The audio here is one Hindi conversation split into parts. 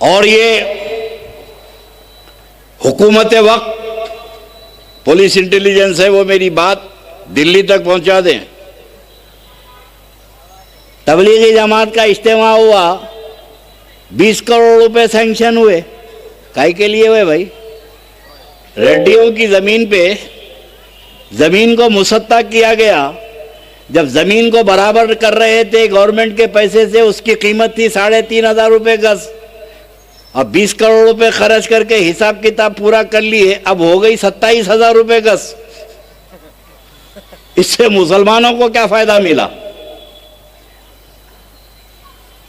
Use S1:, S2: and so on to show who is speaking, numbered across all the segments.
S1: और ये हुकूमत वक्त पुलिस इंटेलिजेंस है, वो मेरी बात दिल्ली तक पहुंचा दें। तबलीगी जमात का इज्तिमा हुआ, 20 करोड़ रुपए सैंक्शन हुए। काहे के लिए हुए भाई? रेड्डियों की जमीन पे जमीन को मुसत्ता किया गया। जब जमीन को बराबर कर रहे थे गवर्नमेंट के पैसे से, उसकी कीमत थी 3,500 रुपये गज। अब 20 करोड़ रुपए खर्च करके हिसाब किताब पूरा कर लिए, अब हो गई 27,000 रुपये गज। इससे मुसलमानों को क्या फायदा मिला?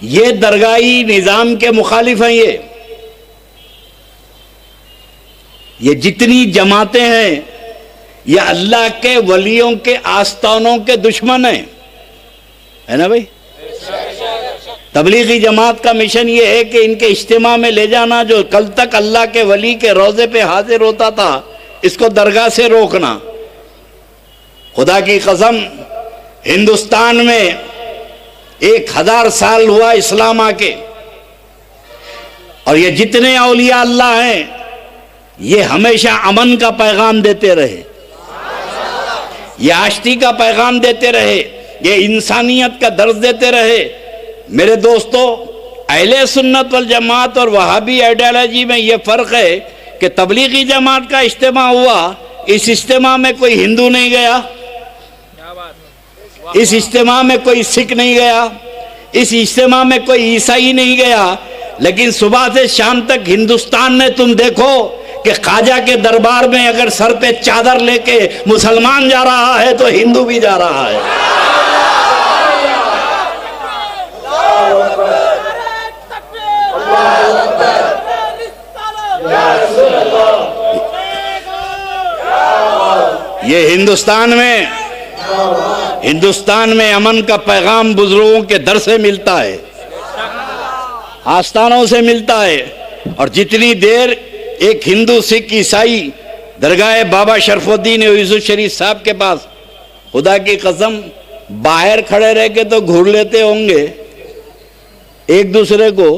S1: ये दरगाही निजाम के मुखालिफ हैं। ये जितनी जमातें हैं ये अल्लाह के वलियों के आस्थानों के दुश्मन हैं, है ना भाई? तबलीगी जमात का मिशन ये है कि इनके इज्तिमा में ले जाना, जो कल तक अल्लाह के वली के रोजे पे हाजिर होता था, इसको दरगाह से रोकना। खुदा की कसम, हिंदुस्तान में 1000 साल हुआ इस्लाम आके, और ये जितने औलिया अल्लाह हैं ये हमेशा अमन का पैगाम देते रहे, ये आश्ती का पैगाम देते रहे, ये इंसानियत का दर्ज देते रहे। मेरे दोस्तों, अहले सुन्नत वल जमात और वहाबी आइडियोलॉजी में ये फ़र्क है कि तबलीगी जमात का इज्तिमा हुआ, इस इज्तिमा में कोई हिंदू नहीं गया, इस इज्तिमा में कोई सिख नहीं गया, इस इज्तिमा में कोई ईसाई नहीं गया, लेकिन सुबह से शाम तक हिंदुस्तान में तुम देखो कि ख्वाजा के दरबार में अगर सर पे चादर लेके मुसलमान जा रहा है तो हिंदू भी जा रहा है। ये हिंदुस्तान में अमन का पैगाम बुजुर्गों के दर से मिलता है, आस्थानों से मिलता है। और जितनी देर एक हिंदू सिख ईसाई दरगाह बाबा शरफुद्दीन यूसुफ शरीफ साहब के पास, खुदा की कसम, बाहर खड़े रह के तो घूर लेते होंगे एक दूसरे को,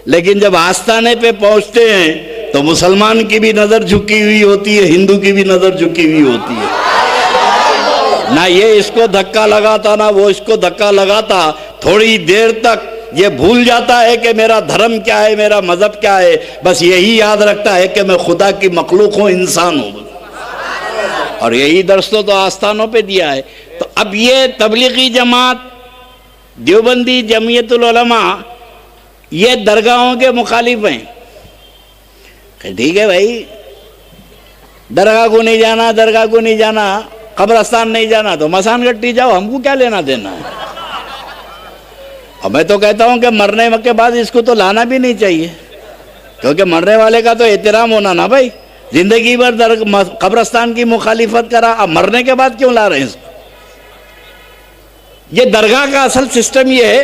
S1: लेकिन जब आस्थाने पे पहुंचते हैं तो मुसलमान की भी नजर झुकी हुई होती है, हिंदू की भी नजर झुकी हुई होती है। ना ये इसको धक्का लगाता ना वो इसको धक्का लगाता। थोड़ी देर तक ये भूल जाता है कि मेरा धर्म क्या है, मेरा मजहब क्या है, बस यही याद रखता है कि मैं खुदा की मखलूक हूं, इंसान हूं। और यही दर्स तो आस्थानों पे दिया है। तो अब ये तबलीगी जमात, देवबंदी, जमीयतुल उलमा, ये दरगाहों के मुखालिफ हैं। ठीक है भाई, दरगाह को नहीं जाना, दरगाह को नहीं जाना, कब्रस्तान नहीं जाना, तो मसान गट्टी जाओ, हमको क्या लेना देना है। और मैं तो कहता हूं कि मरने के बाद इसको तो लाना भी नहीं चाहिए, क्योंकि मरने वाले का तो एहतराम होना ना भाई। जिंदगी भर कब्रस्तान की मुखालिफत करा, अब मरने के बाद क्यों ला रहे हैं इसको? ये दरगाह का असल सिस्टम ये है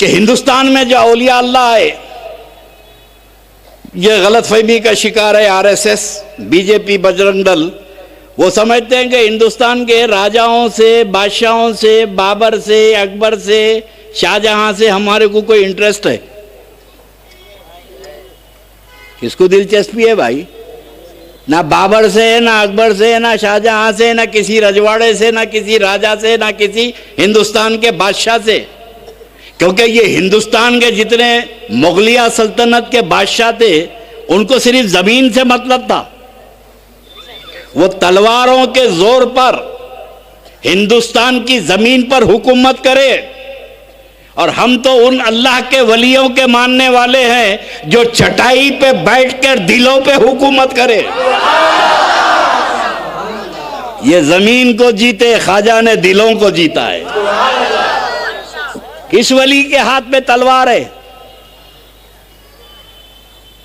S1: कि हिंदुस्तान में जो औलिया अल्लाह है ये गलतफहमी का शिकार है आरएसएस, बीजेपी, बजरंग दल। वो समझते हैं कि हिंदुस्तान के राजाओं से, बादशाहों से, बाबर से, अकबर से, शाहजहां से हमारे को कोई इंटरेस्ट है। किसको दिलचस्पी है भाई? ना बाबर से है, ना अकबर से है, ना शाहजहां से, ना किसी रजवाड़े से, ना किसी राजा से, ना किसी हिंदुस्तान के बादशाह से। क्योंकि ये हिंदुस्तान के जितने मुगलिया सल्तनत के बादशाह थे उनको सिर्फ जमीन से मतलब था। वो तलवारों के जोर पर हिंदुस्तान की जमीन पर हुकूमत करे, और हम तो उन अल्लाह के वलियों के मानने वाले हैं जो चटाई पे बैठकर दिलों पे हुकूमत करे। ये जमीन को जीते, ख्वाजा ने दिलों को जीता है। किस वली के हाथ में तलवार है?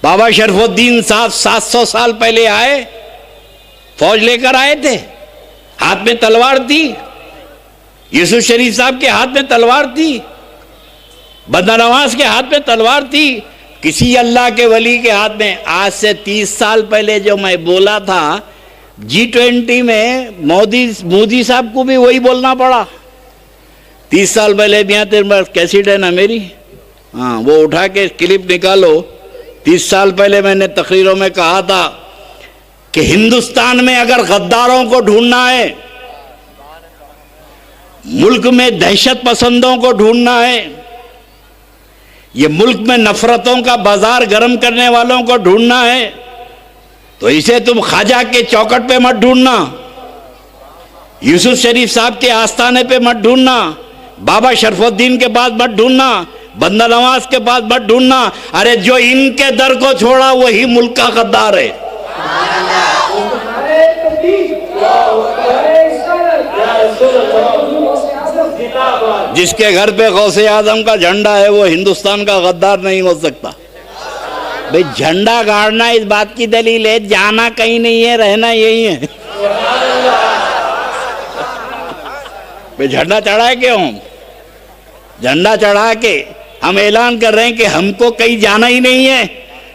S1: बाबा शरफुद्दीन साहब 700 साल पहले आए, फौज लेकर आए थे, हाथ में तलवार थी। यूसुफ शरीफ साहब के हाथ में तलवार थी, बंदा नवाज के हाथ में तलवार थी, किसी अल्लाह के वली के हाथ में। आज से 30 साल पहले जो मैं बोला था G20 में, मोदी साहब को भी वही बोलना पड़ा। 30 साल पहले भी यहाँ तेरे पास कैसेट है ना मेरी, हाँ, वो उठा के क्लिप निकालो। 30 साल पहले मैंने तकरीरों में कहा था कि हिंदुस्तान में अगर गद्दारों को ढूंढना है, मुल्क में दहशत पसंदों को ढूंढना है, ये मुल्क में नफरतों का बाजार गर्म करने वालों को ढूंढना है, तो इसे तुम ख्वाजा के चौखट पे मत ढूंढना, यूसुफ शरीफ साहब के आस्थाने पे मत ढूंढना, बाबा शरफुद्दीन के पास मत ढूंढना, बंदा नवाज के पास मत ढूंढना। अरे जो इनके दर को छोड़ा वही मुल्क का गद्दार है। जिसके घर पे गौसे आजम का झंडा है वो हिंदुस्तान का गद्दार नहीं हो सकता। भाई झंडा गाड़ना इस बात की दलील है, जाना कहीं नहीं है, रहना यही है। भाई झंडा चढ़ा के हम झंडा चढ़ा के हम ऐलान कर रहे हैं कि हमको कहीं जाना ही नहीं है,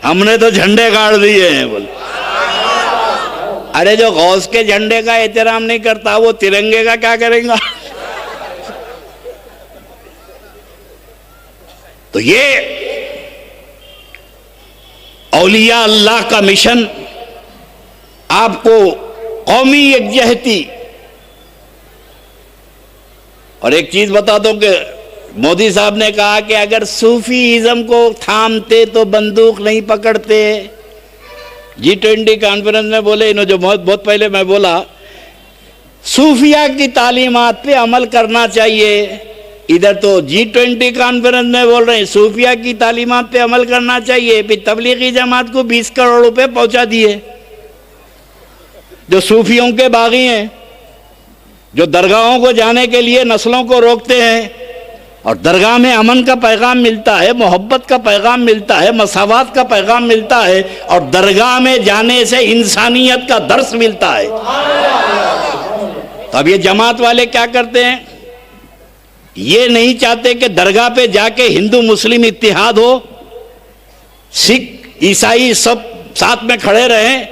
S1: हमने तो झंडे गाड़ दिए हैं। बोल, अरे जो गौस के झंडे का एहतराम नहीं करता वो तिरंगे का क्या करेगा? तो ये औलिया अल्लाह का मिशन आपको कौमी यकजहती। और एक चीज बता दो कि मोदी साहब ने कहा कि अगर सूफीइज्म को थामते तो बंदूक नहीं पकड़ते। G20 कॉन्फ्रेंस में बोले इन्होंने, जो बहुत पहले मैं बोला, सूफिया की तालीमात पे अमल करना चाहिए। इधर तो G20 कॉन्फ्रेंस में बोल रहे हैं सूफिया की तालीमात पे अमल करना चाहिए। फिर तबलीगी जमात को 20 करोड़ रुपए पहुंचा दिए, जो सूफियों के बागी हैं, जो दरगाहों को जाने के लिए नस्लों को रोकते हैं। और दरगाह में अमन का पैगाम मिलता है, मोहब्बत का पैगाम मिलता है, मसावात का पैगाम मिलता है, और दरगाह में जाने से इंसानियत का दर्स मिलता है। तो अब ये जमात वाले क्या करते हैं, ये नहीं चाहते कि दरगाह पे जाके हिंदू मुस्लिम इत्तिहाद हो, सिख ईसाई सब साथ में खड़े रहें,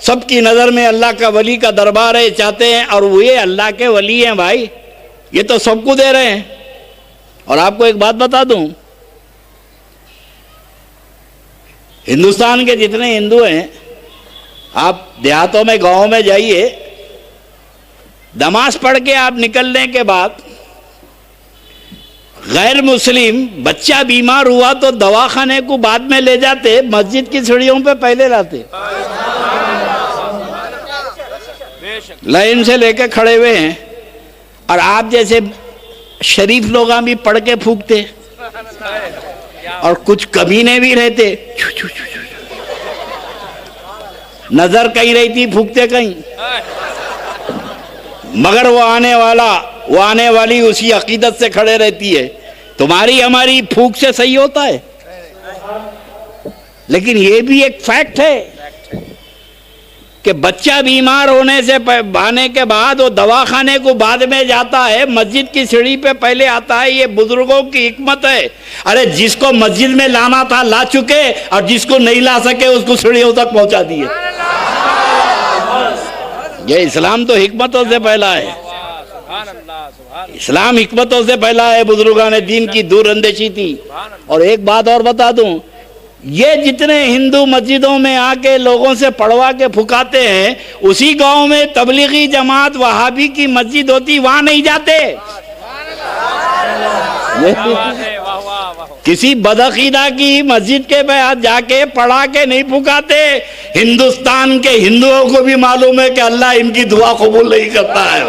S1: सबकी नज़र में अल्लाह का वली का दरबार है, चाहते हैं। और वो ये अल्लाह के वली हैं भाई, ये तो सबको दे रहे हैं। और आपको एक बात बता दूं, हिंदुस्तान के जितने हिंदू हैं, आप देहातों में गांवों में जाइए, नमाज पढ़ के आप निकलने के बाद गैर मुस्लिम बच्चा बीमार हुआ तो दवाखाने को बाद में ले जाते, मस्जिद की सीढ़ियों पे पहले लाते, लाइन से लेके खड़े हुए हैं। और आप जैसे शरीफ लोग भी पढ़ के फूकते, और कुछ कमीने भी रहते, नजर कहीं रहती, फूकते कहीं, मगर वो आने वाली उसी अकीदत से खड़े रहती है। तुम्हारी हमारी फूक से सही होता है, लेकिन ये भी एक फैक्ट है कि बच्चा बीमार होने से आने के बाद वो दवाखाने को बाद में जाता है, मस्जिद की सीढ़ी पे पहले आता है। ये बुजुर्गों की हिकमत है। अरे जिसको मस्जिद में लाना था ला चुके, और जिसको नहीं ला सके उसको सीढ़ियों तक पहुंचा दिए। ये इस्लाम तो हिकमतों से फैला है, इस्लाम हिकमतों से फैला है। बुजुर्गों ने दीन की दूर अंदेशी थी। और एक बात और बता दूं, ये जितने हिंदू मस्जिदों में आके लोगों से पढ़वा के फुकाते हैं, उसी गांव में तबलीगी जमात वहाबी की मस्जिद होती, वहां नहीं जाते। किसी बदअकीदा की मस्जिद के पास जाके पढ़ा के नहीं फुकाते। हिंदुस्तान के हिंदुओं को भी मालूम है कि अल्लाह इनकी दुआ कबूल नहीं करता है।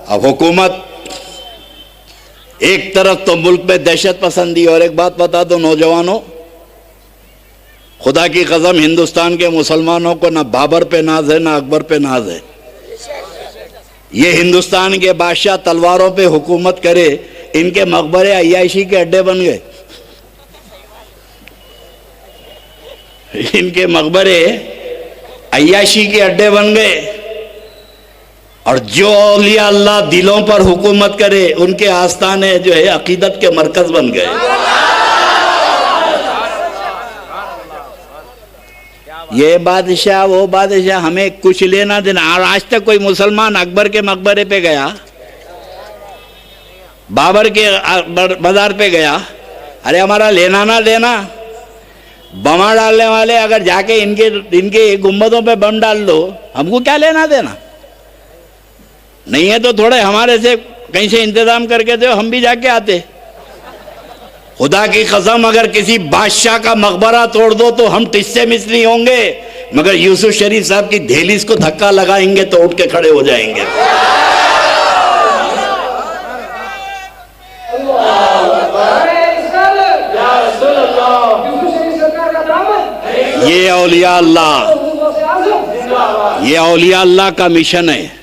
S1: अब हुकूमत एक तरफ तो मुल्क में दहशत पसंदी, और एक बात बता दो नौजवानों, खुदा की कसम हिंदुस्तान के मुसलमानों को ना बाबर पे नाज है ना अकबर पे नाज है। ये हिंदुस्तान के बादशाह तलवारों पे हुकूमत करे, इनके मकबरे अय्याशी के अड्डे बन गए। इनके मकबरे अय्याशी के अड्डे बन गए। और जो औलिया अल्लाह दिलों पर हुकूमत करे, उनके आस्थाने जो है अकीदत के मरकज बन गए। ये बादशाह वो बादशाह, हमें कुछ लेना देना। और आज तक कोई मुसलमान अकबर के मकबरे पे गया, बाबर के बाजार पे गया, अरे हमारा लेना ना देना। बमा डालने वाले अगर जाके इनके गुम्बदों पे बम डाल दो, हमको क्या लेना देना। नहीं है तो थोड़े हमारे से कहीं से इंतजाम करके दो, हम भी जाके आते। खुदा की कसम, अगर किसी बादशाह का मकबरा तोड़ दो तो हम टिस्से मिस्री होंगे, मगर यूसुफ शरीफ साहब की दहलीज को धक्का लगाएंगे तो उठ के खड़े हो जाएंगे। ये औलिया अल्लाह का मिशन है।